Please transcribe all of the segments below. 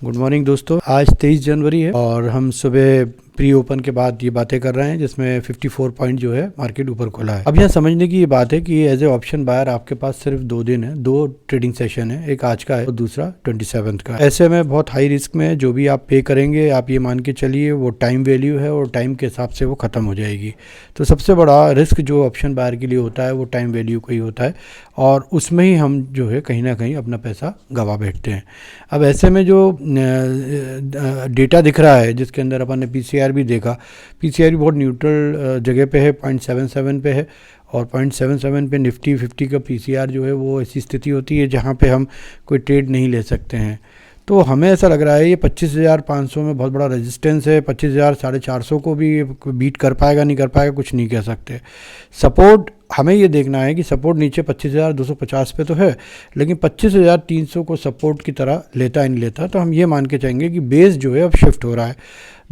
Good morning दोस्तों। आज 23 जनवरी है और हम सुबह प्री ओपन के बाद ये बातें कर रहे हैं जिसमें 54 पॉइंट जो है मार्केट ऊपर खुला है। अब यहाँ समझने की ये बात है कि एज ए ऑप्शन बायर आपके पास सिर्फ 2 दिन है, 2 ट्रेडिंग सेशन है, एक आज का है और दूसरा 27 का। ऐसे में बहुत हाई रिस्क में जो भी आप पे करेंगे आप ये मान के चलिए वो टाइम वैल्यू है और टाइम के हिसाब से वो ख़त्म हो जाएगी। तो सबसे बड़ा रिस्क जो ऑप्शन बायर के लिए होता है वो टाइम वैल्यू का ही होता है और उसमें ही हम जो है कहीं ना कहीं अपना पैसा गंवा बैठते हैं। अब ऐसे में जो डेटा दिख रहा है जिसके अंदर अपन ने पीसीआर भी देखा, पीसीआर भी बहुत न्यूट्रल जगह पे है, 0.77 पे है और 0.77 पे निफ्टी 50 का पीसीआर जो है वो ऐसी स्थिति होती है जहाँ पे हम कोई ट्रेड नहीं ले सकते हैं। तो हमें ऐसा लग रहा है ये 25,500 में बहुत बड़ा रेजिस्टेंस है। 25,000 450 को भी बीट कर पाएगा नहीं कर पाएगा कुछ नहीं कह सकते। सपोर्ट हमें ये देखना है कि सपोर्ट नीचे 25,250 पे तो है लेकिन 25,300 को सपोर्ट की तरह लेता ही नहीं लेता। तो हम ये मान के चाहेंगे कि बेस जो है अब शिफ्ट हो रहा है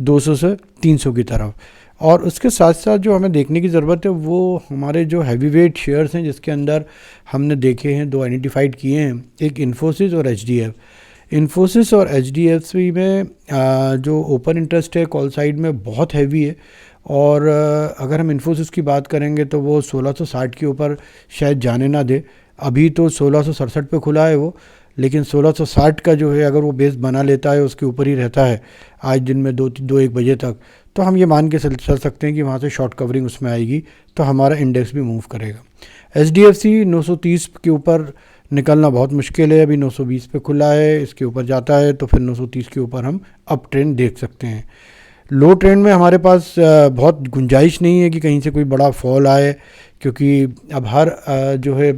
200 से 300 की तरफ। और उसके साथ साथ जो हमें देखने की ज़रूरत है वो हमारे जो हैवी वेट शेयर्स हैं जिसके अंदर हमने देखे हैं, 2 आइडेंटिफाइड किए हैं, एक इन्फोसिस और एचडीएफ। इन्फोसिस और एचडीएफसी में जो ओपन इंटरेस्ट है कॉल साइड में बहुत हैवी है और अगर हम इन्फोसिस की बात करेंगे तो वो 1660 के ऊपर शायद जाने ना दे। अभी तो 1667 पे खुला है वो, लेकिन 1660 का जो है अगर वो बेस बना लेता है उसके ऊपर ही रहता है आज दिन में 2-1 बजे तक, तो हम ये मान के चल सकते हैं कि वहाँ से शॉर्ट कवरिंग उसमें आएगी तो हमारा इंडेक्स भी मूव करेगा। एचडीएफसी 930 के ऊपर निकलना बहुत मुश्किल है, अभी 920 पे खुला है, इसके ऊपर जाता है तो फिर 930 के ऊपर हम अप ट्रेंड देख सकते हैं। लो ट्रेंड में हमारे पास बहुत गुंजाइश नहीं है कि कहीं से कोई बड़ा फॉल आए क्योंकि अब हर जो है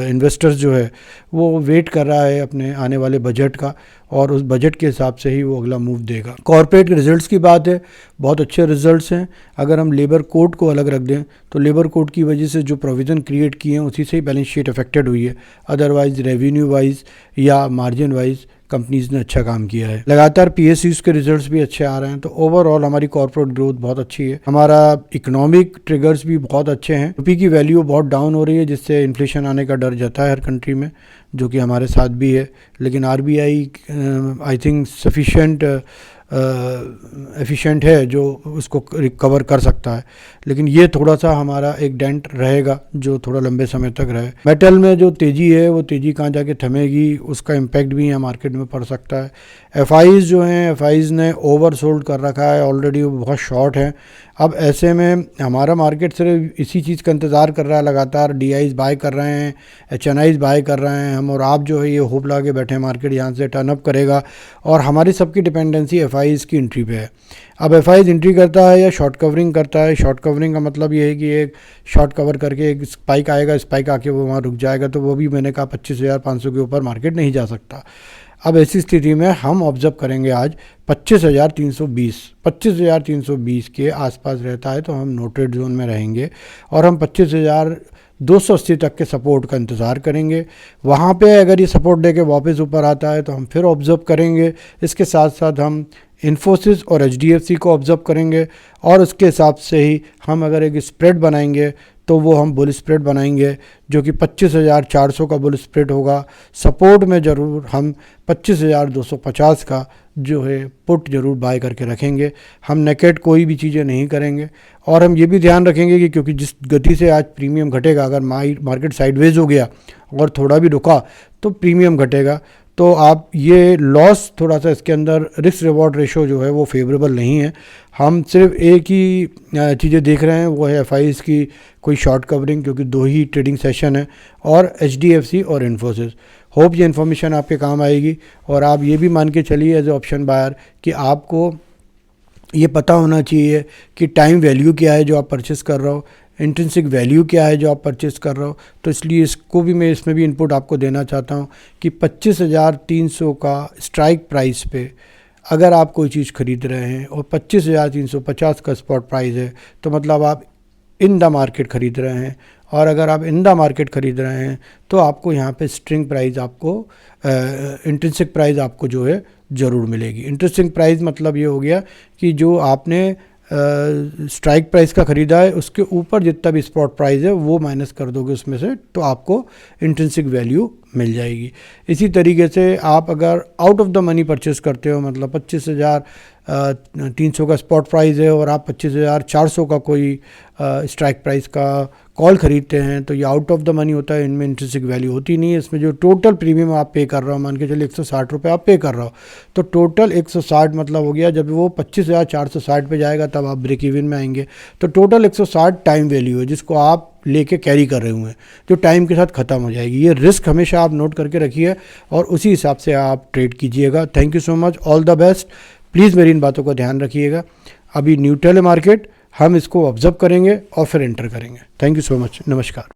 इन्वेस्टर्स जो है वो वेट कर रहा है अपने आने वाले बजट का और उस बजट के हिसाब से ही वो अगला मूव देगा। कॉर्पोरेट रिजल्ट्स की बात है, बहुत अच्छे रिजल्ट्स हैं। अगर हम लेबर कोड को अलग रख दें तो लेबर कोड की वजह से जो प्रोविज़न क्रिएट किए हैं उसी से ही बैलेंस शीट अफेक्टेड हुई है, अदरवाइज़ रेवेन्यू वाइज या मार्जिन वाइज कंपनीज ने अच्छा काम किया है। लगातार पीएसयूज के रिजल्ट्स भी अच्छे आ रहे हैं तो ओवरऑल हमारी कॉर्पोरेट ग्रोथ बहुत अच्छी है। हमारा इकोनॉमिक ट्रिगर्स भी बहुत अच्छे हैं। रुपये की वैल्यू बहुत डाउन हो रही है जिससे इन्फ्लेशन आने का डर जाता है हर कंट्री में, जो कि हमारे साथ भी है। लेकिन RBI I think sufficient efficient है जो उसको रिकवर कर सकता है, लेकिन ये थोड़ा सा हमारा एक डेंट रहेगा जो थोड़ा लंबे समय तक रहे। मेटल में जो तेज़ी है वो तेज़ी कहाँ जाके थमेगी उसका इम्पैक्ट भी यहाँ मार्केट में पड़ सकता है। एफआईज जो हैं एफआईज ने ओवर सोल्ड कर रखा है ऑलरेडी, वो बहुत शॉर्ट हैं। अब ऐसे में हमारा मार्केट सिर्फ इसी चीज़ का इंतज़ार कर रहा है, लगातार डीआईज बाय कर रहे हैं, एचएनआईज बाय कर रहे हैं हम और आप जो है ये होप लगा के बैठे हैं मार्केट यहाँ से टर्न अप करेगा और हमारी सबकी डिपेंडेंसी एफआईज की एंट्री पे है। अब एफआईज एंट्री करता है या शॉर्ट कवरिंग करता है। शॉर्ट कवरिंग का मतलब ये है कि एक शॉर्ट कवर करके एक स्पाइक आएगा, स्पाइक आके वो वहाँ रुक जाएगा, तो वो भी मैंने कहा 25,500 के ऊपर मार्केट नहीं जा सकता। अब ऐसी स्थिति में हम ऑब्जर्व करेंगे आज 25,320 के आसपास रहता है तो हम नोटेड जोन में रहेंगे और हम 25,280 तक के सपोर्ट का इंतज़ार करेंगे। वहाँ पे अगर ये सपोर्ट दे के वापस ऊपर आता है तो हम फिर ऑब्जर्व करेंगे। इसके साथ साथ हम इन्फोसिस और एचडीएफसी को ऑब्जर्व करेंगे और उसके हिसाब से ही हम अगर एक स्प्रेड बनाएंगे तो वो हम बुल स्प्रेड बनाएंगे जो कि 25,400 का बुल स्प्रेड होगा। सपोर्ट में ज़रूर हम 25,250 का जो है पुट ज़रूर बाय करके रखेंगे। हम नेकेड कोई भी चीज़ें नहीं करेंगे और हम ये भी ध्यान रखेंगे कि क्योंकि जिस गति से आज प्रीमियम घटेगा, अगर मार्केट साइडवेज हो गया और थोड़ा भी रुका तो प्रीमियम घटेगा, तो आप ये लॉस थोड़ा सा इसके अंदर रिस्क रिवॉर्ड रेशो जो है वो फेवरेबल नहीं है। हम सिर्फ एक ही चीज़ें देख रहे हैं वो है एफआईज की कोई शॉर्ट कवरिंग, क्योंकि 2 ही ट्रेडिंग सेशन है, और एचडीएफसी और इन्फोसिस। होप ये इन्फॉर्मेशन आपके काम आएगी और आप ये भी मान के चलिए एज ए ऑप्शन बायर कि आपको ये पता होना चाहिए कि टाइम वैल्यू क्या है जो आप परचेस कर रहे हो, इंट्रिंसिक वैल्यू क्या है जो आप परचेस कर रहे हो। तो इसलिए इसको भी मैं इसमें भी इनपुट आपको देना चाहता हूँ कि 25,300 का स्ट्राइक प्राइस पे अगर आप कोई चीज़ खरीद रहे हैं और 25,350 का स्पॉट प्राइस है तो मतलब आप इन द मार्केट ख़रीद रहे हैं, और अगर आप इन द मार्केट ख़रीद रहे हैं तो आपको यहाँ पे स्ट्रिंग प्राइस आपको इंट्रिंसिक प्राइस आपको जो है ज़रूर मिलेगी। इंट्रिंसिक प्राइस मतलब ये हो गया कि जो आपने स्ट्राइक प्राइस का ख़रीदा है उसके ऊपर जितना भी स्पॉट प्राइस है वो माइनस कर दोगे उसमें से, तो आपको इंट्रिंसिक वैल्यू मिल जाएगी। इसी तरीके से आप अगर out of the money purchase करते हो, मतलब 25,300 का स्पॉट प्राइस है और आप 25,400 का कोई स्ट्राइक प्राइस का कॉल ख़रीदते हैं, तो ये आउट ऑफ द मनी होता है, इनमें इंट्रिंसिक वैल्यू होती नहीं है। इसमें जो टोटल प्रीमियम आप पे कर रहे हो, मान के चलिए 160 रुपये आप पे कर रहे हो, तो टोटल 160 मतलब हो गया, जब वो 25,460 पे जाएगा तब आप ब्रेक इवन में आएंगे। तो टोटल 160 टाइम वैल्यू है जिसको आप लेके कैरी कर रहे हुए हैं, जो टाइम के साथ ख़त्म हो जाएगी। ये रिस्क हमेशा आप नोट करके रखिए और उसी हिसाब से आप ट्रेड कीजिएगा। Thank you so much, all the best. Please मेरी इन बातों का ध्यान रखिएगा। अभी न्यूट्रल है मार्केट, हम इसको ऑब्जर्व करेंगे और फिर एंटर करेंगे। थैंक यू सो मच, नमस्कार।